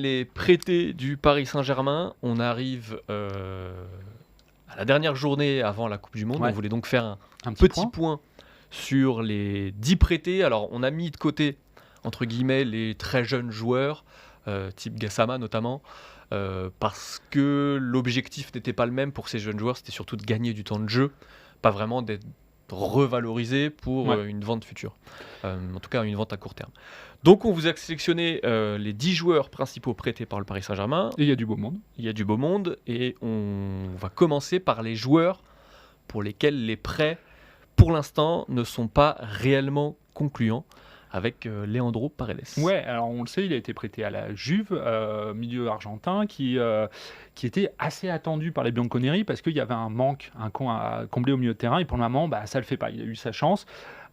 Les prêtés du Paris Saint-Germain, on arrive à la dernière journée avant la Coupe du Monde. Ouais. On voulait donc faire un petit petit point sur les 10 prêtés. Alors, on a mis de côté, entre guillemets, les très jeunes joueurs, type Gassama notamment, parce que l'objectif n'était pas le même pour ces jeunes joueurs. C'était surtout de gagner du temps de jeu, pas vraiment d'être revalorisé pour une vente future. En tout cas, une vente à court terme. Donc, on vous a sélectionné les 10 joueurs principaux prêtés par le Paris Saint-Germain. Et il y a du beau monde. Il y a du beau monde et on va commencer par les joueurs pour lesquels les prêts, pour l'instant, ne sont pas réellement concluants, avec Leandro Paredes. Ouais, alors on le sait, il a été prêté à la Juve, milieu argentin, qui était assez attendu par les Bianconeri parce qu'il y avait un manque, un coin à combler au milieu de terrain, et pour le moment, ça le fait pas. Il a eu sa chance.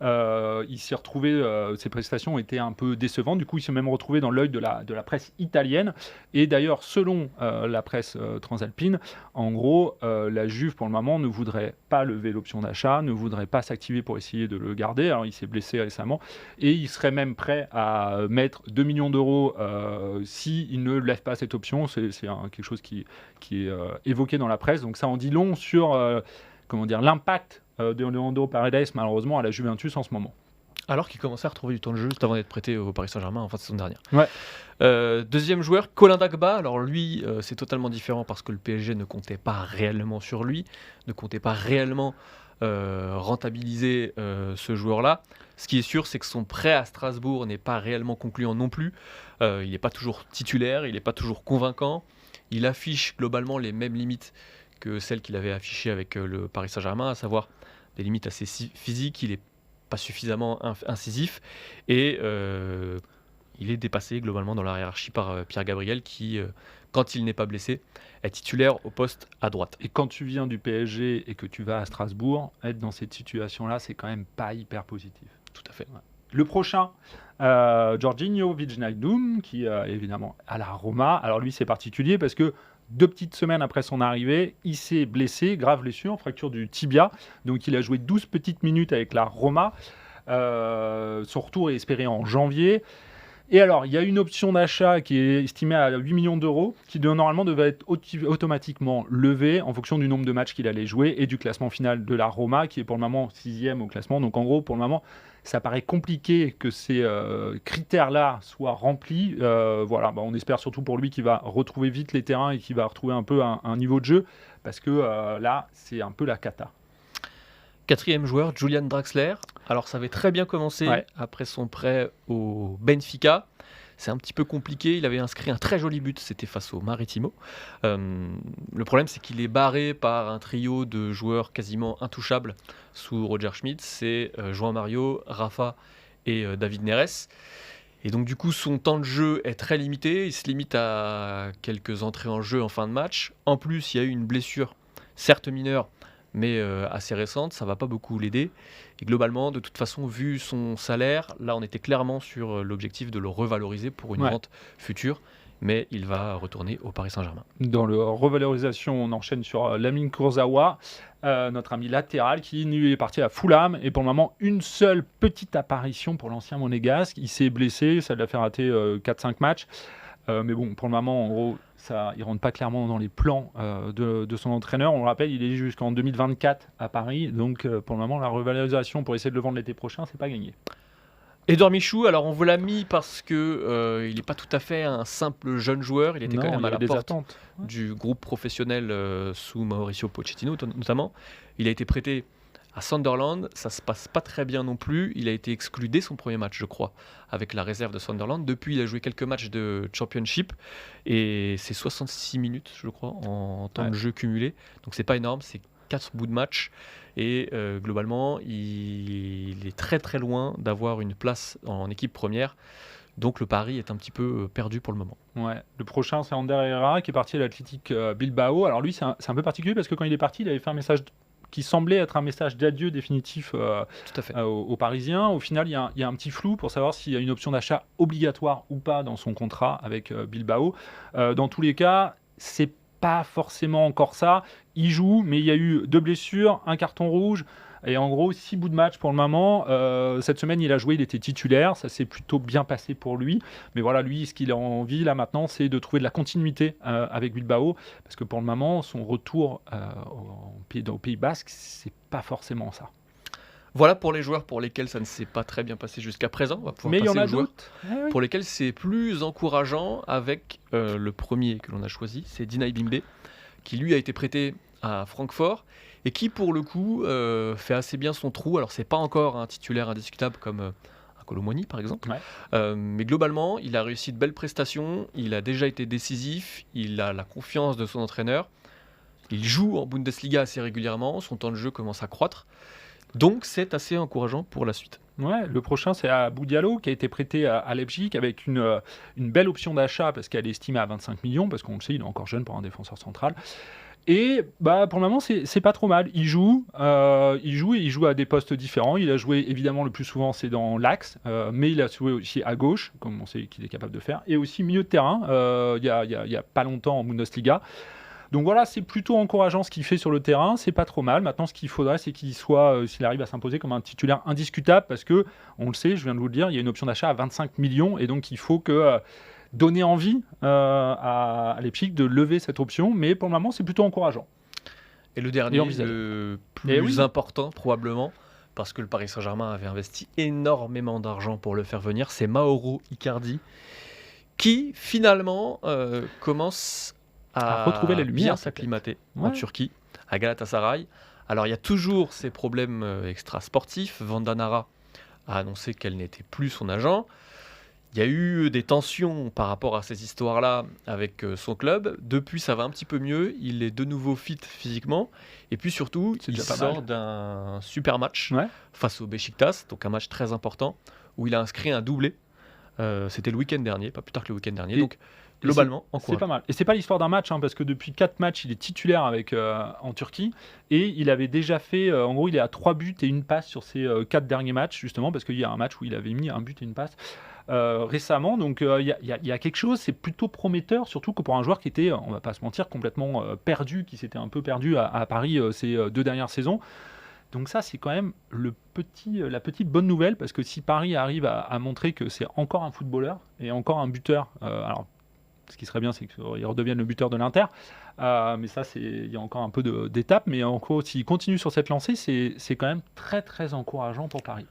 Il s'est retrouvé, ses prestations étaient un peu décevantes, du coup il s'est même retrouvé dans l'œil de la presse italienne, et d'ailleurs selon la presse transalpine, en gros la Juve pour le moment ne voudrait pas lever l'option d'achat, ne voudrait pas s'activer pour essayer de le garder. Alors il s'est blessé récemment, et il serait même prêt à mettre 2 millions d'euros s'il ne lève pas cette option. C'est quelque chose qui est évoqué dans la presse, donc ça en dit long sur l'impact de Leandro Paredes, malheureusement, à la Juventus en ce moment. Alors qu'il commençait à retrouver du temps de jeu juste avant d'être prêté au Paris Saint-Germain en fin de saison dernière. Ouais. Deuxième joueur, Colin Dagba. Alors lui, c'est totalement différent parce que le PSG ne comptait pas réellement sur lui, ne comptait pas réellement rentabiliser ce joueur-là. Ce qui est sûr, c'est que son prêt à Strasbourg n'est pas réellement concluant non plus. Il n'est pas toujours titulaire, il n'est pas toujours convaincant. Il affiche globalement les mêmes limites que celles qu'il avait affichées avec le Paris Saint-Germain, à savoir des limites assez physiques. Il n'est pas suffisamment incisif et il est dépassé globalement dans la hiérarchie par Pierre Gabriel qui, quand il n'est pas blessé, est titulaire au poste à droite. Et quand tu viens du PSG et que tu vas à Strasbourg, être dans cette situation-là, c'est quand même pas hyper positif. Tout à fait. Ouais. Le prochain, Jorginho Wijnaldum, qui est évidemment à la Roma. Alors lui, c'est particulier parce que 2 petites semaines après son arrivée, il s'est blessé, grave blessure, fracture du tibia. Donc il a joué 12 petites minutes avec la Roma. Son retour est espéré en janvier. Et alors, il y a une option d'achat qui est estimée à 8 millions d'euros, qui normalement devait être automatiquement levée en fonction du nombre de matchs qu'il allait jouer et du classement final de la Roma, qui est pour le moment 6e au classement. Donc en gros, pour le moment, ça paraît compliqué que ces critères-là soient remplis. On espère surtout pour lui qu'il va retrouver vite les terrains et qu'il va retrouver un peu un niveau de jeu, parce que là, c'est un peu la cata. Quatrième joueur, Julian Draxler. Alors ça avait très bien commencé après son prêt au Benfica. C'est un petit peu compliqué. Il avait inscrit un très joli but, c'était face au Maritimo. Le problème, c'est qu'il est barré par un trio de joueurs quasiment intouchables sous Roger Schmidt. C'est João Mario, Rafa et David Neres. Et donc du coup, son temps de jeu est très limité. Il se limite à quelques entrées en jeu en fin de match. En plus, il y a eu une blessure, certes mineure, mais assez récente, ça ne va pas beaucoup l'aider. Et globalement, de toute façon, vu son salaire, là on était clairement sur l'objectif de le revaloriser pour une vente future, mais il va retourner au Paris Saint-Germain. Dans la revalorisation, on enchaîne sur Lamine Kurzawa, notre ami latéral, qui est parti à Fulham, et pour le moment, une seule petite apparition pour l'ancien monégasque. Il s'est blessé, ça l'a fait rater 4-5 matchs. Mais bon, pour le moment, en gros, il ne rentre pas clairement dans les plans de son entraîneur. On le rappelle, il est jusqu'en 2024 à Paris. Donc, pour le moment, la revalorisation pour essayer de le vendre l'été prochain, c'est pas gagné. Edouard Michou, alors on vous l'a mis parce que il n'est pas tout à fait un simple jeune joueur. Il était quand même à la porte du groupe professionnel sous Mauricio Pochettino notamment. Il a été prêté à Sunderland, ça se passe pas très bien non plus. Il a été exclu dès son premier match, je crois, avec la réserve de Sunderland. Depuis, il a joué quelques matchs de Championship et c'est 66 minutes, je crois, en temps de jeu cumulé. Donc c'est pas énorme, c'est 4 bouts de match. Et globalement, il est très très loin d'avoir une place en équipe première. Donc le pari est un petit peu perdu pour le moment. Ouais. Le prochain, c'est Ander Herrera qui est parti à l'Athletic Bilbao. Alors lui, c'est un peu particulier parce que quand il est parti, il avait fait un message qui semblait être un message d'adieu définitif aux Parisiens. Au final, il y a un petit flou pour savoir s'il y a une option d'achat obligatoire ou pas dans son contrat avec Bilbao. Dans tous les cas, c'est pas forcément encore ça. Il joue, mais il y a eu 2 blessures, un carton rouge. Et en gros, 6 bouts de match pour le moment. Cette semaine, il a joué, il était titulaire. Ça s'est plutôt bien passé pour lui. Mais voilà, lui, ce qu'il a envie là maintenant, c'est de trouver de la continuité avec Bilbao. Parce que pour le moment, son retour au Pays Basque, c'est pas forcément ça. Voilà pour les joueurs pour lesquels ça ne s'est pas très bien passé jusqu'à présent. On va pouvoir passer aux joueurs pour lesquels c'est plus encourageant avec le premier que l'on a choisi, c'est Dinaï Bimbe, qui lui a été prêté à Francfort et qui pour le coup fait assez bien son trou. Alors c'est pas encore un titulaire indiscutable comme un Kolo Muani par exemple, mais globalement il a réussi de belles prestations, il a déjà été décisif, il a la confiance de son entraîneur, il joue en Bundesliga assez régulièrement, son temps de jeu commence à croître. Donc c'est assez encourageant pour la suite. Ouais, le prochain c'est Abou Diallo qui a été prêté à Leipzig avec une belle option d'achat parce qu'elle est estimée à 25 millions parce qu'on le sait, il est encore jeune pour un défenseur central. Et bah, pour le moment, c'est pas trop mal. Il joue à des postes différents. Il a joué évidemment le plus souvent, c'est dans l'axe, mais il a joué aussi à gauche, comme on sait qu'il est capable de faire, et aussi milieu de terrain. Il y a pas longtemps en Bundesliga. Donc voilà, c'est plutôt encourageant ce qu'il fait sur le terrain, c'est pas trop mal. Maintenant, ce qu'il faudrait, c'est qu'il soit, s'il arrive à s'imposer comme un titulaire indiscutable, parce que, on le sait, je viens de vous le dire, il y a une option d'achat à 25 millions, et donc il faut que donner envie à Leipzig de lever cette option, mais pour le moment, c'est plutôt encourageant. Et le dernier, le plus important probablement, parce que le Paris Saint-Germain avait investi énormément d'argent pour le faire venir, c'est Mauro Icardi, qui finalement commence à retrouver la lumière, bien s'acclimater en Turquie, à Galatasaray. Alors il y a toujours ces problèmes extra-sportifs. Vanda Nara a annoncé qu'elle n'était plus son agent. Il y a eu des tensions par rapport à ces histoires-là avec son club. Depuis, ça va un petit peu mieux. Il est de nouveau fit physiquement. Et puis surtout, il sort d'un super match face au Beşiktaş, donc un match très important, où il a inscrit un doublé. C'était le week-end dernier, pas plus tard que le week-end dernier. Donc, globalement, c'est pas mal. Et c'est pas l'histoire d'un match, parce que depuis 4 matchs, il est titulaire en Turquie. Et il avait déjà fait, en gros, il est à 3 buts et une passe sur ses 4 derniers matchs, justement, parce qu'il y a un match où il avait mis un but et une passe récemment. Donc il y a quelque chose, c'est plutôt prometteur, surtout que pour un joueur qui était, on va pas se mentir, complètement perdu, qui s'était un peu perdu à Paris ces 2 dernières saisons. Donc ça, c'est quand même la petite bonne nouvelle, parce que si Paris arrive à montrer que c'est encore un footballeur et encore un buteur, alors ce qui serait bien, c'est qu'il redevienne le buteur de l'Inter, mais ça, il y a encore un peu d'étapes, mais en gros, s'il continue sur cette lancée, c'est quand même très très encourageant pour Paris.